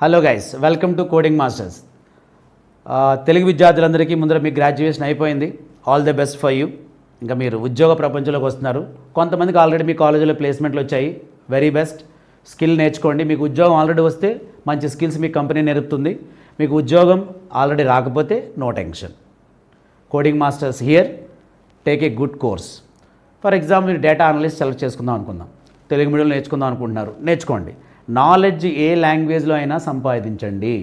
Hello guys, welcome to coding masters. Telugu విద్యార్థులందరికీ ముందర మీ graduation అయిపోయింది. All the best for you. ఇంకా మీరు ఉద్యోగ ప్రపంచంలోకి వస్తున్నారు. కొంతమందికి ఆల్రెడీ మీ కాలేజీలో ప్లేస్మెంట్లు వచ్చాయి. Very best. స్కిల్ నేర్చుకోండి. మీకు ఉద్యోగం ఆల్రెడీ వస్తే మంచి స్కిల్స్ మీ కంపెనీ నేర్పుతుంది. మీకు ఉద్యోగం ఆల్రెడీ రాకపోతే no tension. Coding masters here. Take a good course. For example మీరు డేటా అనలిస్ట్ సెలెక్ట్ చేసుకుందాం అనుకుందాం. తెలుగు మీడియంలో నేర్చుకుందాం అనుకుంటున్నారు, నేర్చుకోండి. నాలెడ్జ్ ఏ లాంగ్వేజ్లో అయినా సంపాదించండి,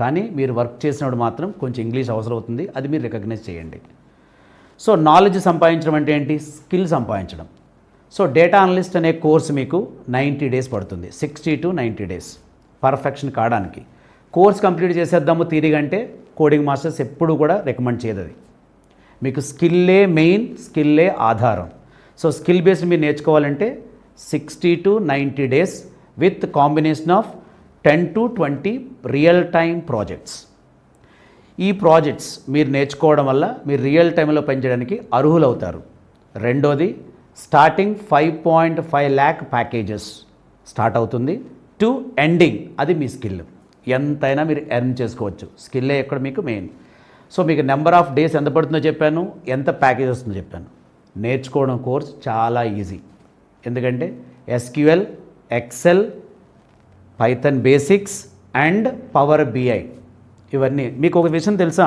కానీ మీరు వర్క్ చేసినప్పుడు మాత్రం కొంచెం ఇంగ్లీష్ అవసరం అవుతుంది. అది మీరు రికగ్నైజ్ చేయండి. సో నాలెడ్జ్ సంపాదించడం అంటే ఏంటి? స్కిల్ సంపాదించడం. సో డేటా అనలిస్ట్ అనే కోర్స్ మీకు 90 days పడుతుంది. 60 to 90 days పర్ఫెక్షన్ కావడానికి. కోర్స్ కంప్లీట్ చేసేద్దాము తీరిగా అంటే కోడింగ్ మాస్టర్స్ ఎప్పుడు కూడా రికమెండ్ చేయదు. అది మీకు స్కిల్లే మెయిన్, స్కిల్లే ఆధారం. సో స్కిల్ బేస్డ్ మీరు నేర్చుకోవాలంటే 60 to 90 days with combination of 10 to 20 real time projects. ఈ ప్రాజెక్ట్స్ మీరు నేర్చుకోవడం వల్ల మీరు రియల్ టైంలో పనిచేయడానికి అర్హులవుతారు. రెండోది, స్టార్టింగ్ 5.5 lakh ప్యాకేజెస్ స్టార్ట్ అవుతుంది టు ఎండింగ్. అది మీ స్కిల్. ఎంతైనా మీరు ఎర్న్ చేసుకోవచ్చు. స్కిల్లే ఎక్కడ మీకు మెయిన్. సో మీకు నెంబర్ ఆఫ్ డేస్ ఎంత పడుతుందో చెప్పాను, ఎంత ప్యాకేజ్ వస్తుందో చెప్పాను. నేర్చుకోవడం కోర్స్ చాలా ఈజీ. ఎందుకంటే SQL, Excel, Python basics and power BI, ఇవన్నీ. మీకు ఒక విషయం తెలుసా?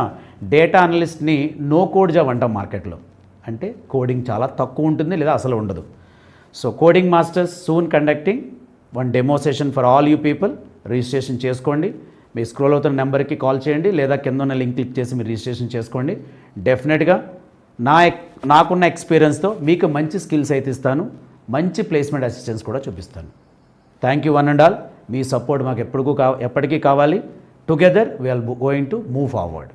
డేటా అనలిస్ట్ని నో కోడ్ జాబ్ అంటాం మార్కెట్లో. అంటే కోడింగ్ చాలా తక్కువ ఉంటుంది లేదా అసలు ఉండదు. So coding masters soon conducting one demo session for all you people. Registration చేసుకోండి. మీ స్క్రోల్ అవుతున్న నెంబర్కి కాల్ చేయండి, లేదా కింద ఉన్న లింక్ క్లిక్ చేసి మీరు రిజిస్ట్రేషన్ చేసుకోండి. డెఫినెట్గా నాకున్న ఎక్స్పీరియన్స్తో మీకు మంచి స్కిల్స్ అయితే ఇస్తాను, మంచి ప్లేస్మెంట్ అసిస్టెన్స్ కూడా చూపిస్తాను. Thank you one and all. మీ సపోర్ట్ మాకు ఎప్పటికీ కావాలి. Together we are going to move forward.